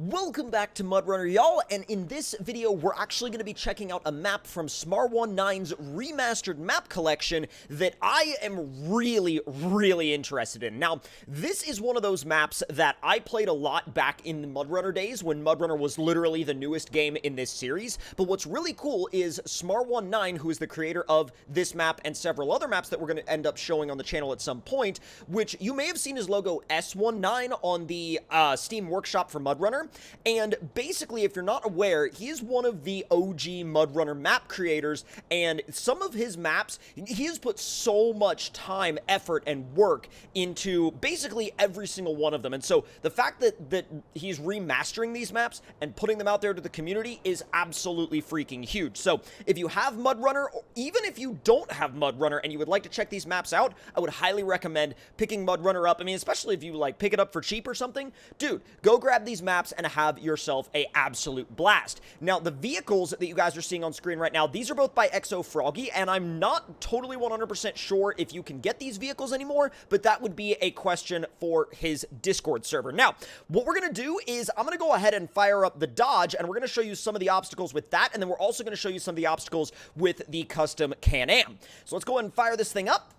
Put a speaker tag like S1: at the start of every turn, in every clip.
S1: Welcome back to MudRunner, y'all, and in this video, we're actually going to be checking out a map from Smar19's remastered map collection that I am really interested in. Now, this is one of those maps that I played a lot back in the MudRunner days when MudRunner was literally the newest game in this series, but what's really cool is Smar19, who is the creator of this map and several other maps that we're going to end up showing on the channel at some point, which you may have seen his logo S19 on the Steam Workshop for MudRunner. And basically, if you're not aware, he is one of the OG MudRunner map creators, and some of his maps, he has put so much time, effort, and work into basically every single one of them. And so the fact that he's remastering these maps and putting them out there to the community is absolutely freaking huge. So if you have MudRunner, or even if you don't have MudRunner and you would like to check these maps out, I would highly recommend picking MudRunner up. I mean, especially if you like pick it up for cheap or something, dude, go grab these maps and have yourself a absolute blast. Now, the vehicles that you guys are seeing on screen right now, these are both by Exo Froggy, and I'm not totally 100% sure if you can get these vehicles anymore, but that would be a question for his Discord server. Now, what we're going to do is I'm going to go ahead and fire up the Dodge, and we're going to show you some of the obstacles with that, and then we're also going to show you some of the obstacles with the custom CanAm. So let's go ahead and fire this thing up.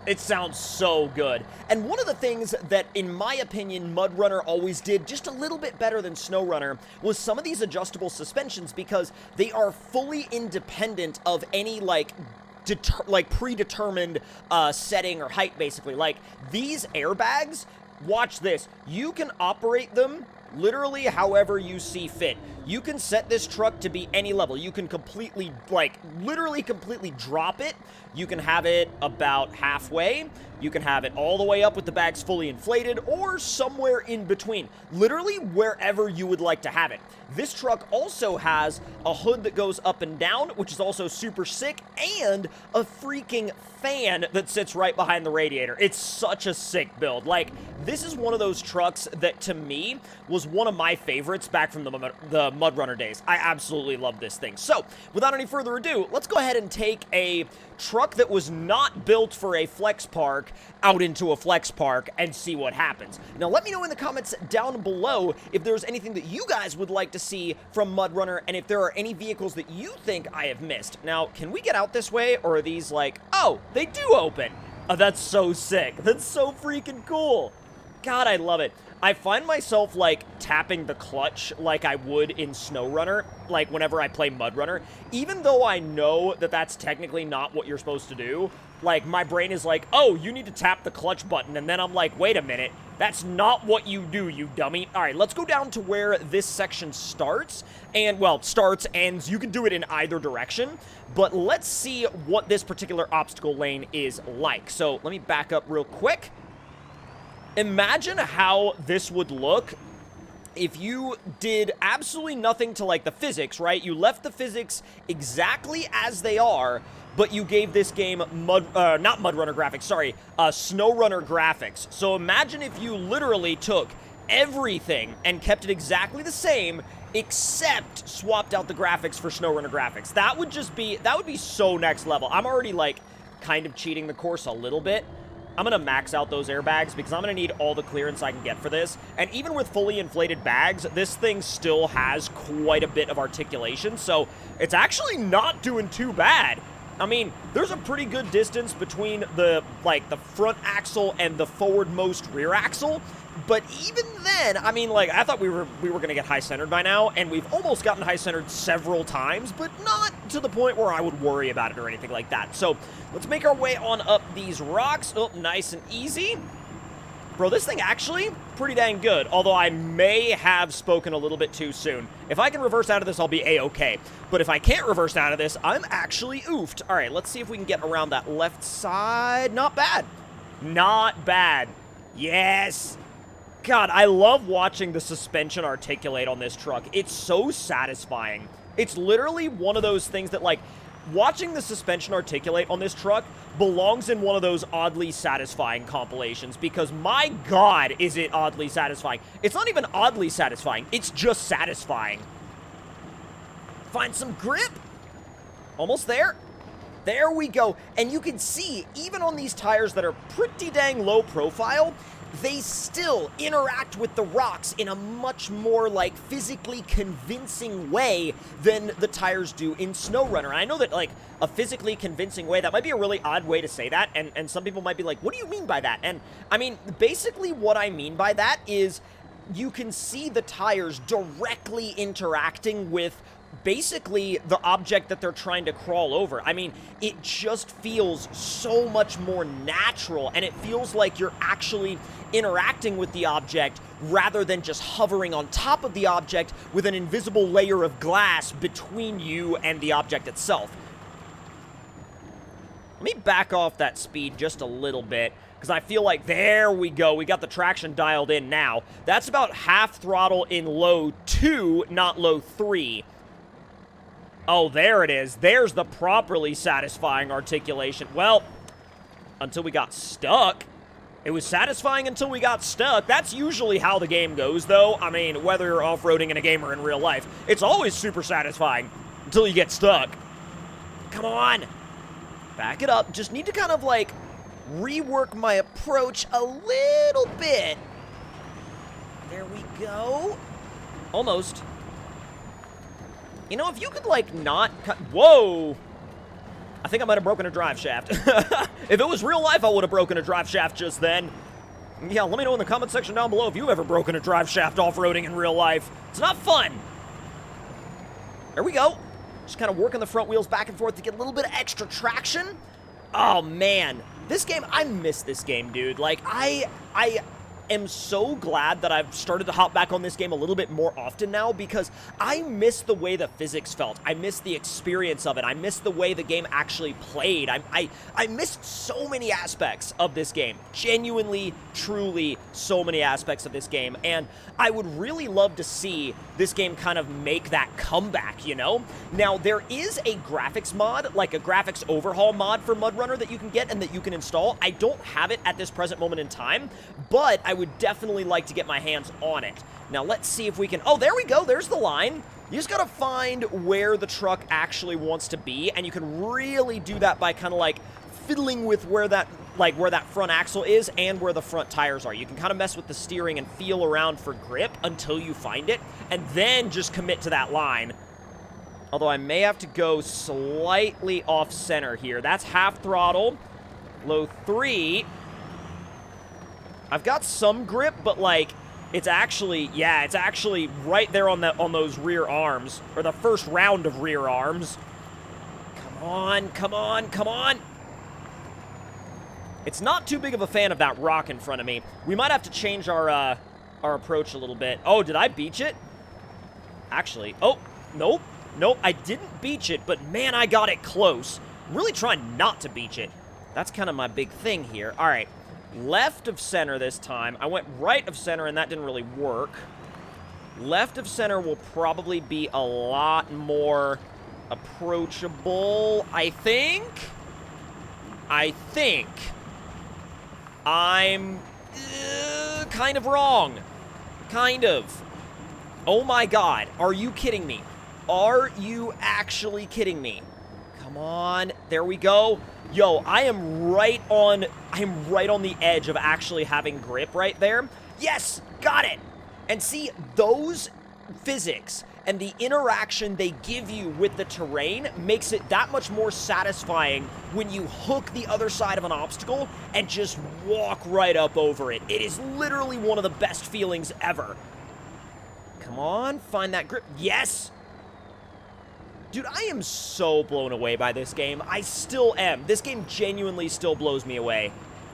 S1: It sounds so good. And one of the things that, in my opinion, MudRunner always did just a little bit better than SnowRunner was some of these adjustable suspensions, because they are fully independent of any, predetermined setting or height, basically. Like, these airbags, watch this. You can operate them literally however you see fit. You can set this truck to be any level. You can completely, literally completely drop it. You can have it about halfway. You can have it all the way up with the bags fully inflated, or somewhere in between. Literally wherever you would like to have it. This truck also has a hood that goes up and down, which is also super sick, and a freaking fan that sits right behind the radiator. It's such a sick build. Like, this is one of those trucks that, to me, was one of my favorites back from the MudRunner days. I absolutely love this thing. So, without any further ado, let's go ahead and take a truck that was not built for a flex park out into a flex park and see what happens. Now, let me know in the comments down below if there's anything that you guys would like to see from MudRunner, and if there are any vehicles that you think I have missed. Now, can we get out this way, or are these like, oh, they do open? Oh, that's so sick. That's so freaking cool. God, I love it. I find myself, tapping the clutch like I would in SnowRunner, whenever I play MudRunner. Even though I know that that's technically not what you're supposed to do, my brain is like, oh, you need to tap the clutch button, and then I'm like, wait a minute, that's not what you do, you dummy. All right, let's go down to where this section starts, and, well, starts, ends. You can do it in either direction, but let's see what this particular obstacle lane is like. So let me back up real quick. Imagine how this would look if you did absolutely nothing to, the physics, right? You left the physics exactly as they are, but you gave this game not MudRunner graphics, sorry, SnowRunner graphics. So imagine if you literally took everything and kept it exactly the same, except swapped out the graphics for SnowRunner graphics. That would be so next level. I'm already, kind of cheating the course a little bit. I'm going to max out those airbags because I'm going to need all the clearance I can get for this. And even with fully inflated bags, this thing still has quite a bit of articulation, so it's actually not doing too bad. I mean, there's a pretty good distance between the front axle and the forward-most rear axle, but even then, I mean, I thought we were going to get high-centered by now, and we've almost gotten high-centered several times, but not to the point where I would worry about it or anything like that. So, let's make our way on up these rocks. Oh, nice and easy. Bro, this thing actually pretty dang good, although I may have spoken a little bit too soon. If I can reverse out of this, I'll be A-okay. But if I can't reverse out of this, I'm actually oofed. All right, let's see if we can get around that left side. Not bad. Not bad. Yes. God, I love watching the suspension articulate on this truck. It's so satisfying. It's literally one of those things that, watching the suspension articulate on this truck belongs in one of those oddly satisfying compilations, because my God, is it oddly satisfying. It's not even oddly satisfying. It's just satisfying. Find some grip. Almost there. There we go. And you can see, even on these tires that are pretty dang low profile, they still interact with the rocks in a much more, like, physically convincing way than the tires do in SnowRunner. I know that, like, a physically convincing way, that might be a really odd way to say that, and some people might be like, what do you mean by that? And, I mean, basically what I mean by that is you can see the tires directly interacting with basically the object that they're trying to crawl over. I mean, it just feels so much more natural, and it feels like you're actually interacting with the object rather than just hovering on top of the object with an invisible layer of glass between you and the object itself. Let me back off that speed just a little bit, because I feel like, there we go, we got the traction dialed in now. That's about half throttle in low 2, not low 3. Oh, there it is. There's the properly satisfying articulation. Well, until we got stuck. It was satisfying until we got stuck. That's usually how the game goes, though. I mean, whether you're off-roading in a game or in real life, it's always super satisfying until you get stuck. Come on. Back it up. Just need to kind of, like, rework my approach a little bit. There we go. Almost. You know, if you could, like, not cut... Whoa! I think I might have broken a drive shaft. If it was real life, I would have broken a drive shaft just then. Yeah, let me know in the comment section down below if you've ever broken a drive shaft off-roading in real life. It's not fun. There we go. Just kind of working the front wheels back and forth to get a little bit of extra traction. Oh, man. This game, I miss this game, dude. Like, I am so glad that I've started to hop back on this game a little bit more often now, because I miss the way the physics felt. I miss the experience of it. I miss the way the game actually played. I missed so many aspects of this game. Genuinely, truly, so many aspects of this game. And I would really love to see this game kind of make that comeback, you know? Now, there is a graphics mod, like a graphics overhaul mod for MudRunner that you can get and that you can install. I don't have it at this present moment in time, but I would definitely like to get my hands on it. Now, let's see if we can... Oh, there we go. There's the line. You just gotta find where the truck actually wants to be, and you can really do that by kind of, like, fiddling with where that front axle is and where the front tires are. You can kind of mess with the steering and feel around for grip until you find it, and then just commit to that line. Although I may have to go slightly off-center here. That's half throttle. Low 3. I've got some grip, but, like, it's actually, yeah, it's actually right there on those rear arms, or the first round of rear arms. Come on, come on, come on. It's not too big of a fan of that rock in front of me. We might have to change our approach a little bit. Oh, did I beach it? Actually, oh, nope, nope, I didn't beach it, but man, I got it close. I'm really trying not to beach it. That's kind of my big thing here. All right. Left of center this time. I went right of center, and that didn't really work. Left of center will probably be a lot more approachable, I think. I'm kind of wrong. Kind of. Oh my god. Are you kidding me? Are you actually kidding me? Come on. There we go. Yo, I am right on the edge of actually having grip right there. Yes, got it. And see, those physics and the interaction they give you with the terrain makes it that much more satisfying when you hook the other side of an obstacle and just walk right up over it. It is literally one of the best feelings ever. Come on, find that grip. Yes. Dude, I am so blown away by this game. I still am. This game genuinely still blows me away.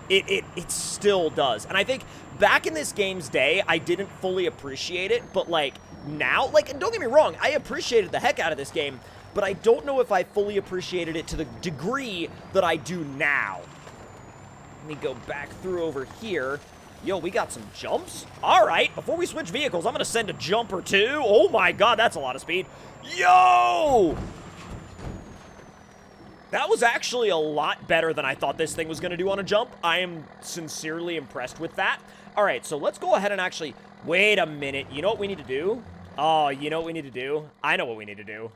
S1: It still does. And I think back in this game's day, I didn't fully appreciate it, but, like, now, like, don't get me wrong, I appreciated the heck out of this game, but I don't know if I fully appreciated it to the degree that I do now. Let me go back through over here. Yo, we got some jumps? All right, before we switch vehicles, I'm going to send a jump or two. Oh my god, that's a lot of speed. Yo! That was actually a lot better than I thought this thing was going to do on a jump. I am sincerely impressed with that. All right, so let's go ahead and actually... Wait a minute. You know what we need to do? Oh, you know what we need to do? I know what we need to do.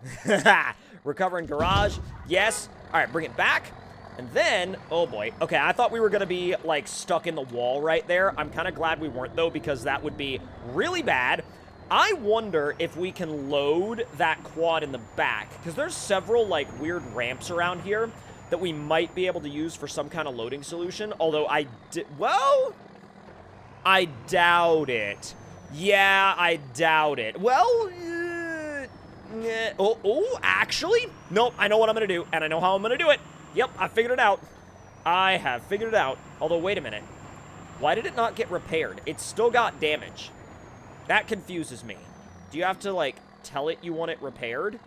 S1: Recover in garage. Yes. All right, bring it back. And then, oh boy. Okay, I thought we were going to be, like, stuck in the wall right there. I'm kind of glad we weren't, though, because that would be really bad. I wonder if we can load that quad in the back, because there's several, like, weird ramps around here that we might be able to use for some kind of loading solution, although well, I doubt it. Yeah, I doubt it. Well, actually, nope, I know what I'm going to do, and I know how I'm going to do it. Yep, I figured it out. I have figured it out. Although, wait a minute. Why did it not get repaired? It still got damage. That confuses me. Do you have to, like, tell it you want it repaired?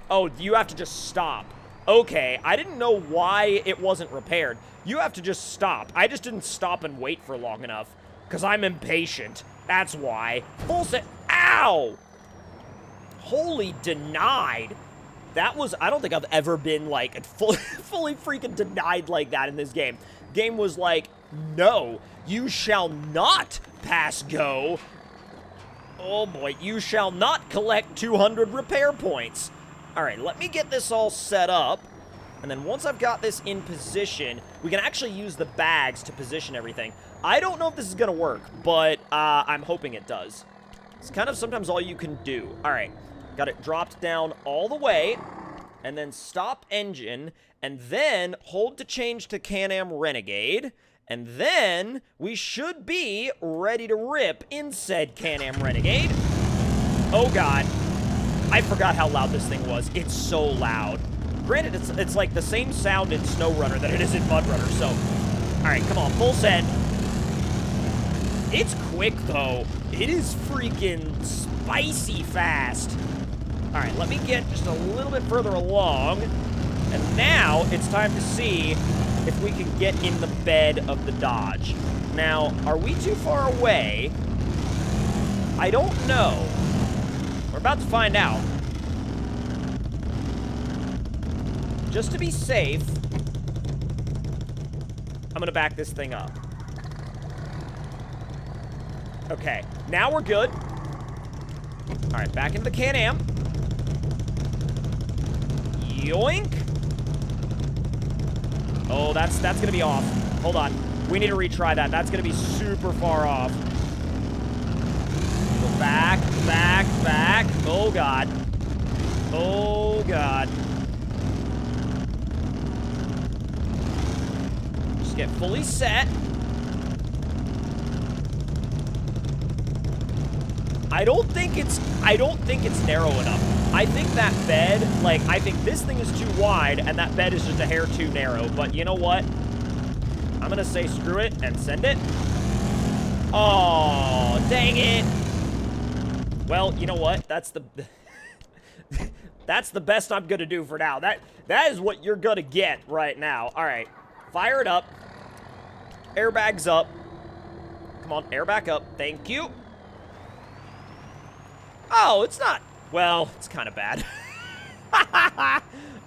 S1: Oh, you have to just stop. Okay, I didn't know why it wasn't repaired. You have to just stop. I just didn't stop and wait for long enough. Because I'm impatient. That's why. Full set. Ow! Holy denied. That was, I don't think I've ever been, like, fully freaking denied like that in this game. Game was like, no, you shall not pass go. Oh boy, you shall not collect 200 repair points. All right, let me get this all set up. And then once I've got this in position, we can actually use the bags to position everything. I don't know if this is going to work, but I'm hoping it does. It's kind of sometimes all you can do. All right. Got it dropped down all the way, and then stop engine, and then hold to change to CanAm Renegade, and then we should be ready to rip in said CanAm Renegade. Oh god, I forgot how loud this thing was. It's so loud. Granted, it's like the same sound in SnowRunner that it is in MudRunner, so... Alright, come on, full send. It's quick, though. It is freaking spicy fast. All right, let me get just a little bit further along. And now it's time to see if we can get in the bed of the Dodge. Now, are we too far away? I don't know. We're about to find out. Just to be safe, I'm gonna back this thing up. Okay, now we're good. All right, back into the CanAm. Yoink. Oh, that's gonna be off. Hold on. We need to retry that. That's gonna be super far off. Go back, back, back. Oh, God. Oh, God. Just get fully set. I don't think it's narrow enough. I think that bed, like, I think this thing is too wide, and that bed is just a hair too narrow. But you know what? I'm gonna say screw it and send it. Oh, dang it. Well, you know what? That's the that's the best I'm gonna do for now. That is what you're gonna get right now. All right, fire it up. Airbags up. Come on, airbag up. Thank you. Oh, it's not. Well, it's kind of bad.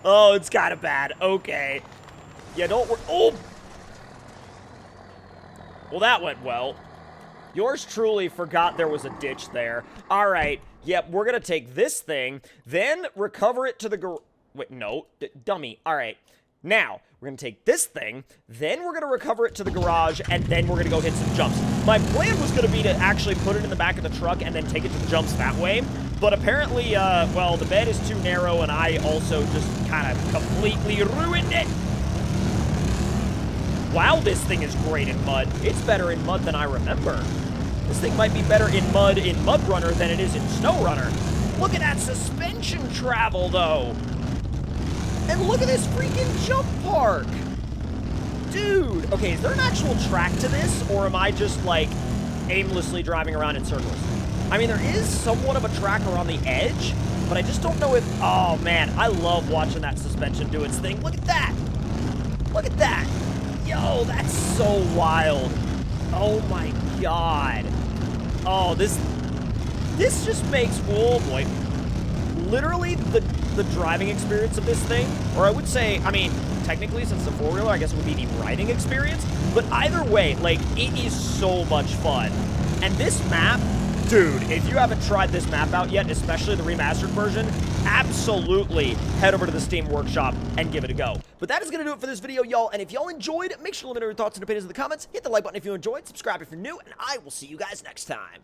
S1: Oh, it's kind of bad. Okay. Yeah, don't worry. Oh! Well, that went well. Yours truly forgot there was a ditch there. All right. Yep, we're going to take this thing, then recover it to the wait, no. Dummy. All right. Now, we're going to take this thing, then we're going to recover it to the garage, and then we're going to go hit some jumps. My plan was going to be to actually put it in the back of the truck and then take it to the jumps that way, but apparently, well, the bed is too narrow, and I also just kind of completely ruined it. Wow, this thing is great in mud. It's better in mud than I remember. This thing might be better in mud in MudRunner than it is in SnowRunner. Look at that suspension travel, though. And look at this freaking jump park. Dude. Okay, is there an actual track to this? Or am I just, like, aimlessly driving around in circles? I mean, there is somewhat of a track around the edge, but I just don't know if... Oh, man. I love watching that suspension do its thing. Look at that. Look at that. Yo, that's so wild. Oh, my God. Oh, this just makes... Oh, boy. Literally, the driving experience of this thing, or I would say, I mean, technically, since it's a four-wheeler, I guess it would be the riding experience, but either way, like, it is so much fun. And this map, Dude, if you haven't tried this map out yet, especially the remastered version, absolutely head over to the Steam Workshop and give it a go. But that is going to do it for this video, y'all. And if y'all enjoyed, make sure to let me know your thoughts and opinions in the comments. Hit the like button if you enjoyed, subscribe if you're new, and I will see you guys next time.